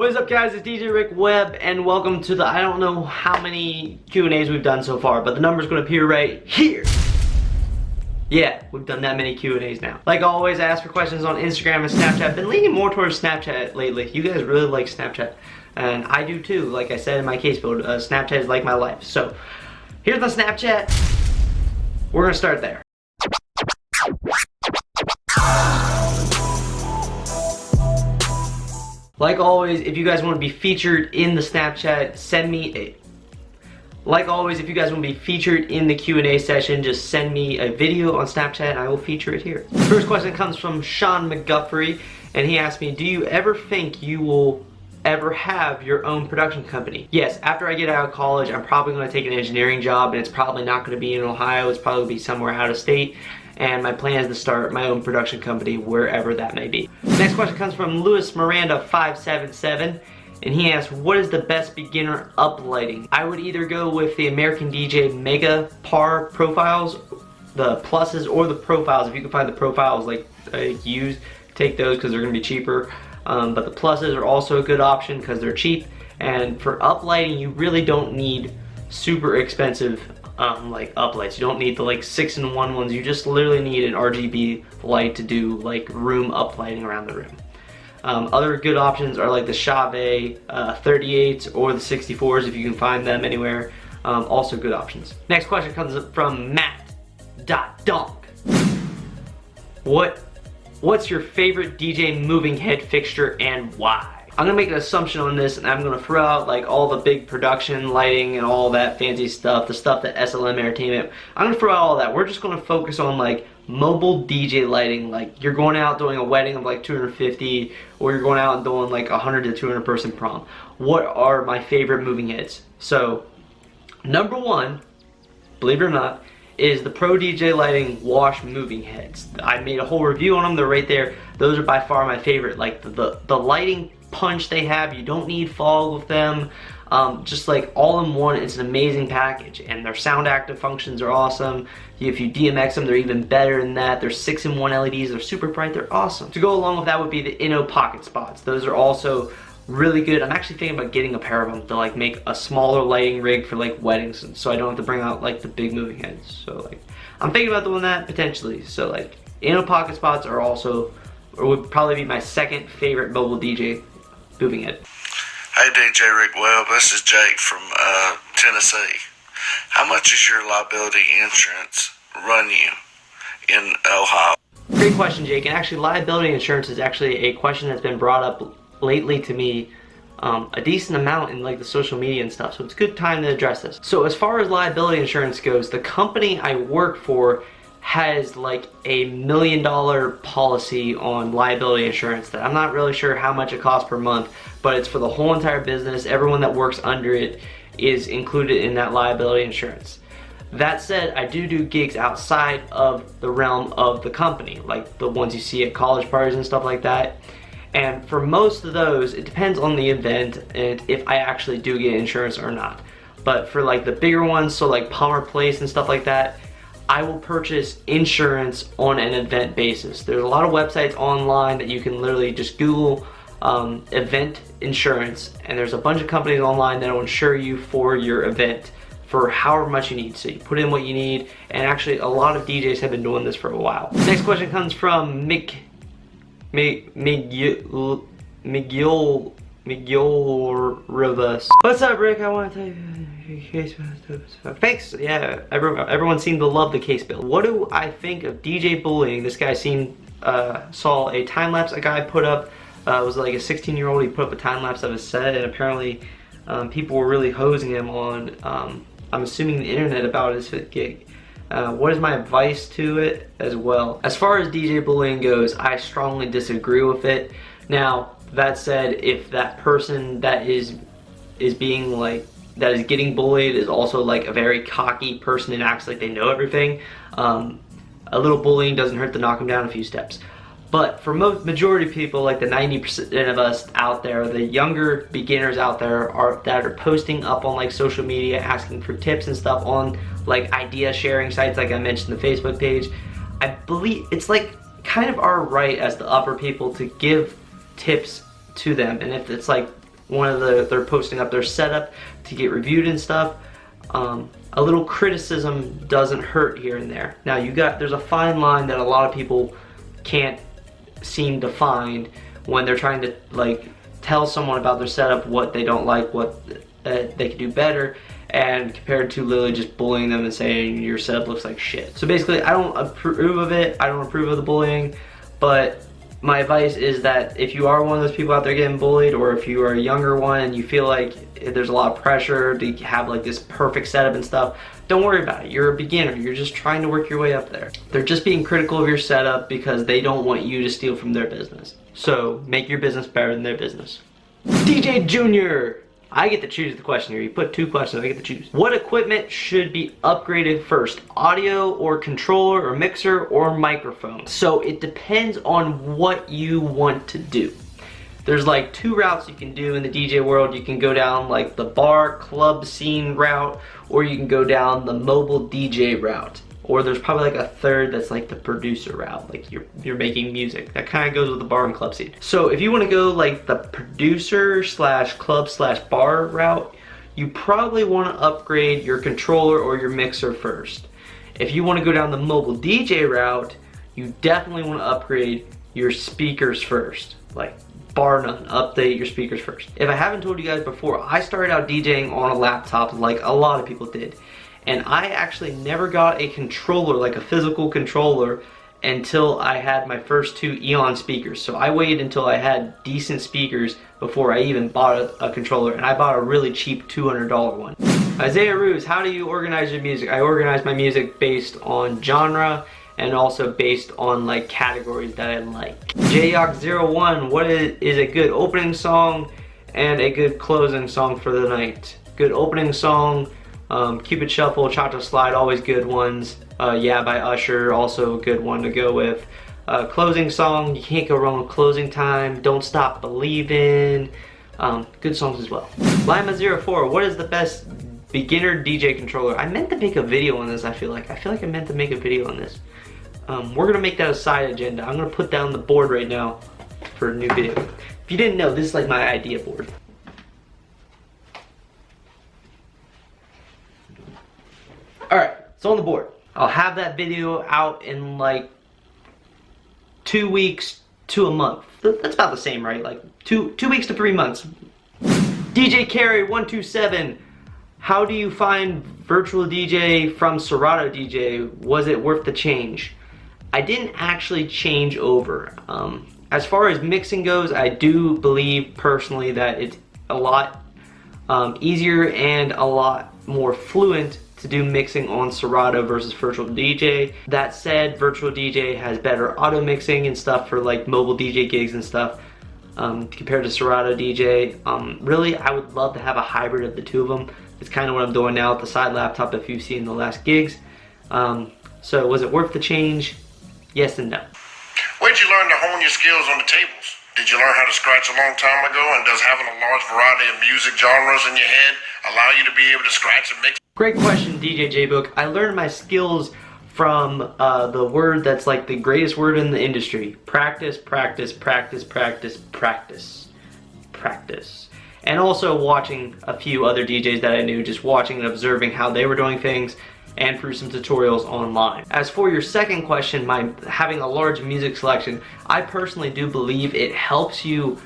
What is up, guys? It's DJ Rick Webb, and welcome to the, I don't know how many Q&As we've done so far, but the number's gonna appear right here. Yeah, we've done that many Q&As now. Like always, I ask for questions on Instagram and Snapchat. I've been leaning more towards Snapchat lately. You guys really like Snapchat, and I do too. Like I said in my case build, Snapchat is like my life. So, here's my Snapchat. We're gonna start there. Like always, if you guys want to be featured in the Snapchat, send me a... Like always, if you guys want to be featured in the Q&A session, just send me a video on Snapchat and I will feature it here. The first question comes from Sean McGuffrey, and he asked me, do you ever think you will ever have your own production company? Yes, after I get out of college, I'm probably going to take an engineering job, and it's probably not going to be in Ohio. It's probably going to be somewhere out of state. And my plan is to start my own production company wherever that may be. Next question comes from Louis Miranda 577, and he asks, what is the best beginner uplighting? I would either go with the American DJ Mega Par profiles, the pluses, or the profiles. If you can find the profiles like used, take those because they're going to be cheaper. But the pluses are also a good option because they're cheap. And for uplighting, you really don't need super expensive like uplights. You don't need the like 6-in-1 ones. You just literally need an RGB light to do like room uplighting around the room. Other good options are like the Chave 38s or the 64s if you can find them anywhere. Also good options. Next question comes from Matt.Donk. What's your favorite DJ moving head fixture and why? I'm gonna make an assumption on this, and I'm gonna throw out like all the big production lighting and all that fancy stuff, the stuff that SLM Entertainment. I'm gonna throw out all that. We're just gonna focus on like mobile DJ lighting. Like you're going out doing a wedding of like 250, or you're going out and doing like 100 to 200 person prom. What are my favorite moving heads? So, number one, believe it or not, is the Pro DJ Lighting Wash moving heads. I made a whole review on them. They're right there. Those are by far my favorite. Like the lighting punch they have, you don't need fog with them. Just like all in one, it's an amazing package, and their sound active functions are awesome. If you DMX them, they're even better than that. They're 6-in-1 LEDs, they're super bright, they're awesome. To go along with that would be the Inno pocket spots. Those are also really good. I'm actually thinking about getting a pair of them to like make a smaller lighting rig for like weddings, so I don't have to bring out like the big moving heads. So like I'm thinking about doing that potentially. So like Inno pocket spots are also, or would probably be my second favorite mobile DJ moving head. Hey DJ Rick Webb, this is Jake from Tennessee. How much is your liability insurance run you in Ohio? Great question, Jake. And actually liability insurance is actually a question that's been brought up lately to me a decent amount in like the social media and stuff, so it's a good time to address this. So as far as liability insurance goes, the company I work for has like $1 million policy on liability insurance that I'm not really sure how much it costs per month, but it's for the whole entire business. Everyone that works under it is included in that liability insurance. That said, I do gigs outside of the realm of the company, like the ones you see at college parties and stuff like that. And for most of those, it depends on the event and if I actually do get insurance or not. But for like the bigger ones, so like Palmer Place and stuff like that, I will purchase insurance on an event basis. There's a lot of websites online that you can literally just Google event insurance, and there's a bunch of companies online that will insure you for your event for however much you need. So you put in what you need, and actually a lot of DJs have been doing this for a while. Next question comes from Miguel Rivas. What's up, Rick? I want to tell you. Thanks. Yeah, everyone seemed to love the case build. What do I think of DJ bullying? This guy saw a time lapse a guy put up. It was like a 16-year-old. He put up a time lapse of his set, and apparently people were really hosing him on, I'm assuming, the internet about his gig. What is my advice to it as well? As far as DJ bullying goes, I strongly disagree with it. Now, that said, if that person that is being like, that is getting bullied is also like a very cocky person and acts like they know everything, a little bullying doesn't hurt to knock them down a few steps. But for majority of people, like the 90% of us out there, the younger beginners out there that are posting up on like social media, asking for tips and stuff on like idea sharing sites, like I mentioned, the Facebook page, I believe it's like kind of our right as the upper people to give tips to them. And if it's like they're posting up their setup to get reviewed and stuff. A little criticism doesn't hurt here and there. Now there's a fine line that a lot of people can't seem to find when they're trying to like tell someone about their setup, what they don't like, what they could do better, and compared to literally just bullying them and saying your setup looks like shit. So basically, I don't approve of it. I don't approve of the bullying, but my advice is that if you are one of those people out there getting bullied, or if you are a younger one and you feel like there's a lot of pressure to have like this perfect setup and stuff, don't worry about it. You're a beginner. You're just trying to work your way up there. They're just being critical of your setup because they don't want you to steal from their business. So make your business better than their business. DJ Junior, I get to choose the question here. You put 2 questions, I get to choose. What equipment should be upgraded first? Audio or controller or mixer or microphone? So it depends on what you want to do. There's like 2 routes you can do in the DJ world. You can go down like the bar club scene route, or you can go down the mobile DJ route. Or there's probably like a third that's like the producer route, like you're making music. That kind of goes with the bar and club scene. So if you want to go like the producer slash club slash bar route, you probably want to upgrade your controller or your mixer first. If you want to go down the mobile DJ route, you definitely want to upgrade your speakers first. Like bar none, update your speakers first. If I haven't told you guys before, I started out DJing on a laptop like a lot of people did. And I actually never got a controller, like a physical controller, until I had my first 2 Eon speakers. So I waited until I had decent speakers before I even bought a controller, and I bought a really cheap $200 one. Isaiah Ruse, how do you organize your music? I organize my music based on genre and also based on like categories that I like. JYock01, what is a good opening song and a good closing song for the night? Good opening song, Cupid Shuffle, Cha-Cha Slide, always good ones. Yeah by Usher, also a good one to go with. Closing song, you can't go wrong with Closing Time, Don't Stop Believin'. Good songs as well. Lima04, what is the best beginner DJ controller? I meant to make a video on this, I feel like I meant to make a video on this. We're gonna make that a side agenda. I'm gonna put that on the board right now for a new video. If you didn't know, this is like my idea board. Alright, it's on the board. I'll have that video out in like 2 weeks to a month. That's about the same, right? Like two weeks to 3 months. DJ Carry 127. How do you find virtual DJ from Serato DJ? Was it worth the change? I didn't actually change over. As far as mixing goes, I do believe personally that it's a lot easier and a lot more fluent to do mixing on Serato versus Virtual DJ. That said, Virtual DJ has better auto mixing and stuff for like mobile DJ gigs and stuff compared to Serato DJ. Really, I would love to have a hybrid of the 2 of them. It's kind of what I'm doing now with the side laptop if you've seen the last gigs. So was it worth the change? Yes and no. Where'd you learn to hone your skills on the tables? Did you learn how to scratch a long time ago? And does having a large variety of music genres in your head allow you to be able to scratch and mix? Great question, DJ J-Book. I learned my skills from the word that's like the greatest word in the industry. Practice, practice, practice, practice, practice, practice. And also watching a few other DJs that I knew, just watching and observing how they were doing things, and through some tutorials online. As for your second question, having a large music selection, I personally do believe it helps you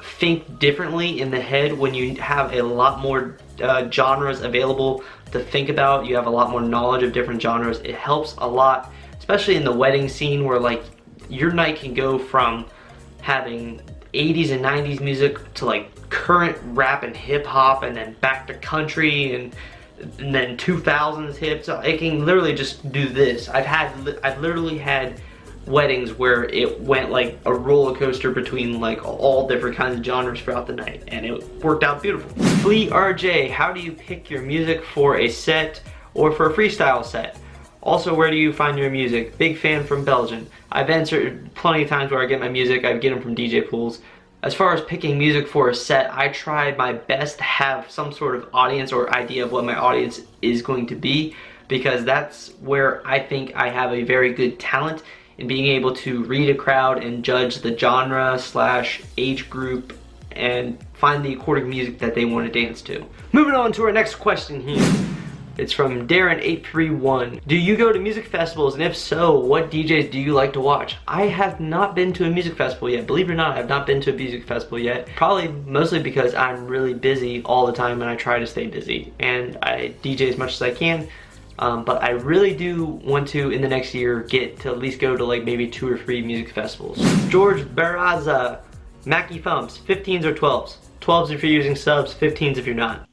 think differently in the head when you have a lot more genres available to think about. You have a lot more knowledge of different genres. It helps a lot, especially in the wedding scene where like your night can go from having 80s and 90s music to like current rap and hip hop, and then back to country, and then 2000s hip. So it can literally just do this. I've literally had weddings where it went like a roller coaster between like all different kinds of genres throughout the night, and it worked out beautiful. Flea RJ, how do you pick your music for a set or for a freestyle set? Also, where do you find your music? Big fan from Belgium. I've answered plenty of times where I get my music. I get them from DJ pools. As far as picking music for a set, I try my best to have some sort of audience or idea of what my audience is going to be, because that's where I think I have a very good talent in being able to read a crowd and judge the genre slash age group and find the according music that they want to dance to. Moving on to our next question here. It's from Darren831. Do you go to music festivals, and if so, what DJs do you like to watch? I have not been to a music festival yet. Believe it or not, I have not been to a music festival yet. Probably mostly because I'm really busy all the time and I try to stay busy. And I DJ as much as I can. But I really do want to, in the next year, get to at least go to like maybe 2 or 3 music festivals. George Barraza, Mackie Thumps, 15s or 12s? 12s if you're using subs, 15s if you're not.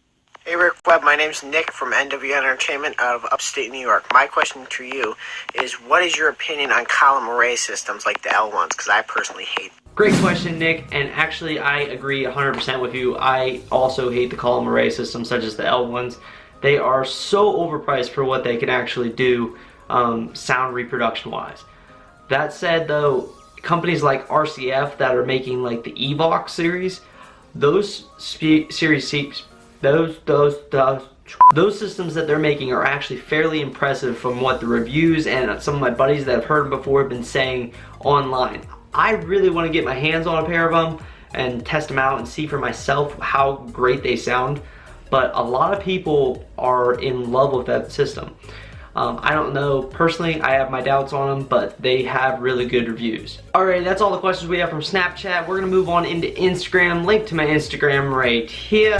Hey Rick Webb, my name's Nick from NW Entertainment out of upstate New York. My question to you is, what is your opinion on column array systems like the L ones? Because I personally hate them. Great question, Nick, and actually I agree 100% with you. I also hate the column array systems such as the L ones. They are so overpriced for what they can actually do sound reproduction wise. That said though, companies like RCF that are making like the Evox series, those those systems that they're making are actually fairly impressive from what the reviews and some of my buddies that have heard them before have been saying online. I really want to get my hands on a pair of them and test them out and see for myself how great they sound, but a lot of people are in love with that system. I don't know, personally I have my doubts on them, but they have really good reviews. Alright, that's all the questions we have from Snapchat. We're going to move on into Instagram. Link to my Instagram right here.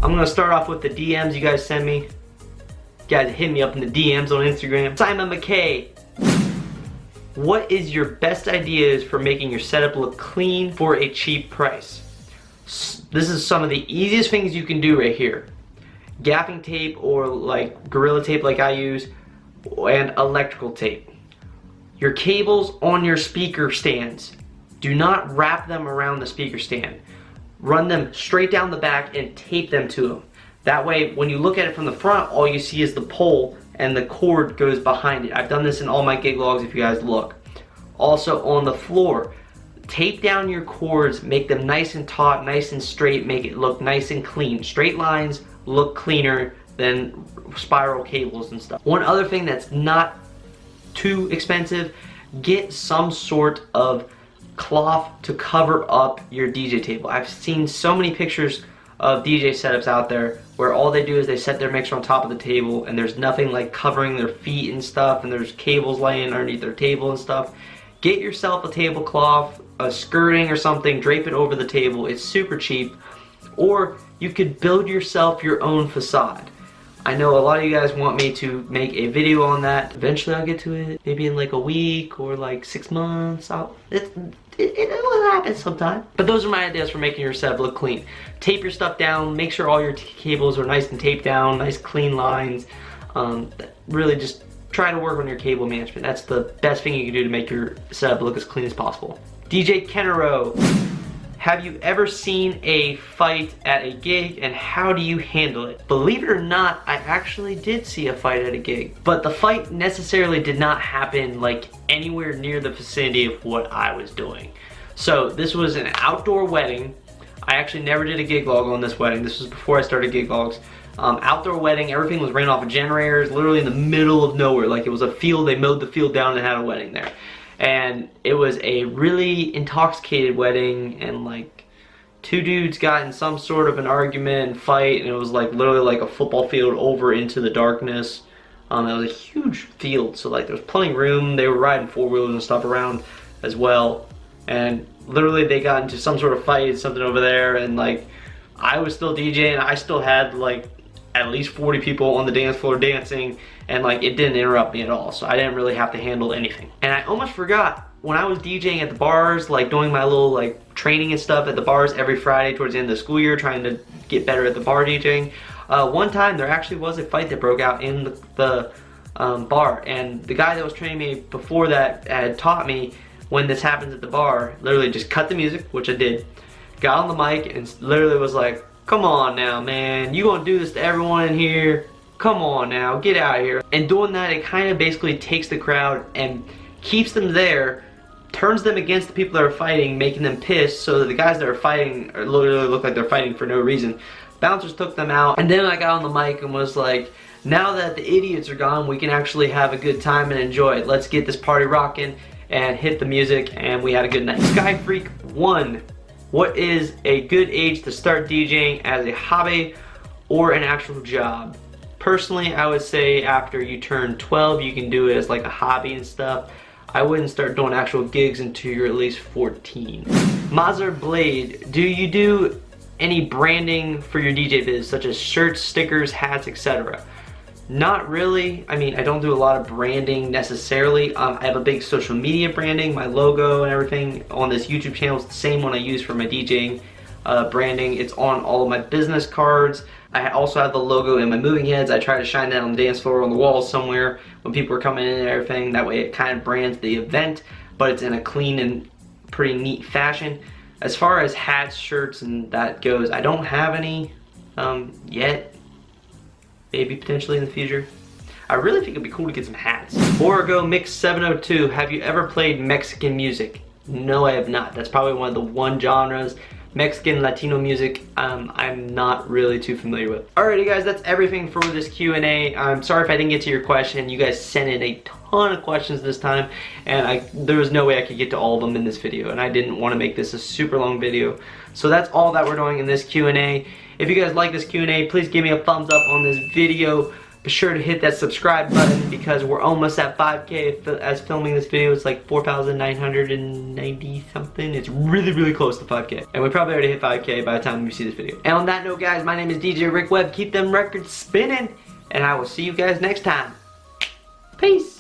I'm going to start off with the DMs you guys send me. You guys hit me up in the DMs on Instagram. Simon McKay. What is your best ideas for making your setup look clean for a cheap price? This is some of the easiest things you can do right here. Gaffing tape or like Gorilla Tape like I use, and electrical tape. Your cables on your speaker stands. Do not wrap them around the speaker stand. Run them straight down the back and tape them to them. That way, when you look at it from the front, all you see is the pole and the cord goes behind it. I've done this in all my gig logs if you guys look. Also on the floor, tape down your cords, make them nice and taut, nice and straight, make it look nice and clean. Straight lines look cleaner than spiral cables and stuff. One other thing that's not too expensive, get some sort of cloth to cover up your DJ table. I've seen so many pictures of DJ setups out there where all they do is they set their mixer on top of the table and there's nothing like covering their feet and stuff, and there's cables laying underneath their table and stuff. Get yourself a tablecloth, a skirting or something, drape it over the table. It's super cheap. Or you could build yourself your own facade. I know a lot of you guys want me to make a video on that. Eventually I'll get to it, maybe in like a week or like 6 months. It will happen sometime. But those are my ideas for making your setup look clean. Tape your stuff down, make sure all your cables are nice and taped down, nice clean lines. Really just try to work on your cable management. That's the best thing you can do to make your setup look as clean as possible. DJ Kennero. Have you ever seen a fight at a gig, and how do you handle it? Believe it or not, I actually did see a fight at a gig, but the fight necessarily did not happen like anywhere near the vicinity of what I was doing. So this was an outdoor wedding. I actually never did a gig log on this wedding. This was before I started gig logs. Outdoor wedding, everything was ran off of generators, literally in the middle of nowhere. Like it was a field, they mowed the field down and had a wedding there. And it was a really intoxicated wedding, and like 2 dudes got in some sort of an argument and fight, and it was like literally like a football field over into the darkness. It was a huge field, so like there was plenty of room. They were riding 4-wheelers and stuff around as well, and literally they got into some sort of fight, something over there, and like I was still DJing. I still had like at least 40 people on the dance floor dancing, and like it didn't interrupt me at all, so I didn't really have to handle anything. And I almost forgot, when I was DJing at the bars, like doing my little like training and stuff at the bars every Friday towards the end of the school year, trying to get better at the bar DJing, one time there actually was a fight that broke out in the bar, and the guy that was training me before that had taught me when this happens at the bar, literally just cut the music, which I did, got on the mic and literally was like, come on now, man, you gonna do this to everyone in here? Come on now, get out of here. And doing that, it kind of basically takes the crowd and keeps them there, turns them against the people that are fighting, making them pissed, so that the guys that are fighting literally look like they're fighting for no reason. Bouncers took them out, and then I got on the mic and was like, now that the idiots are gone, we can actually have a good time and enjoy it. Let's get this party rocking, and hit the music, and we had a good night. Skyfreak1 What is a good age to start DJing as a hobby or an actual job? Personally, I would say after you turn 12, you can do it as like a hobby and stuff. I wouldn't start doing actual gigs until you're at least 14. Mazar Blade, do you do any branding for your DJ biz, such as shirts, stickers, hats, etc.? Not really. I mean, I don't do a lot of branding necessarily. I have a big social media branding, my logo and everything on this YouTube channel is the same one I use for my DJing branding. It's on all of my business cards. I also have the logo in my moving heads. I try to shine that on the dance floor, on the wall somewhere when people are coming in and everything. That way it kind of brands the event, but it's in a clean and pretty neat fashion. As far as hats, shirts, and that goes, I don't have any yet. Maybe potentially in the future. I really think it'd be cool to get some hats. Borgo Mix 702, have you ever played Mexican music? No, I have not. That's probably one of the one genres, Mexican Latino music, I'm not really too familiar with. Alrighty guys, that's everything for this Q&A. I'm sorry if I didn't get to your question. You guys sent in a ton of questions this time, and there was no way I could get to all of them in this video, and I didn't want to make this a super long video. So that's all that we're doing in this Q&A. If you guys like this Q&A, please give me a thumbs up on this video. Be sure to hit that subscribe button because we're almost at 5K as filming this video. It's like 4,990 something. It's really, really close to 5K. And we probably already hit 5K by the time you see this video. And on that note, guys, my name is DJ Rick Webb. Keep them records spinning, and I will see you guys next time. Peace.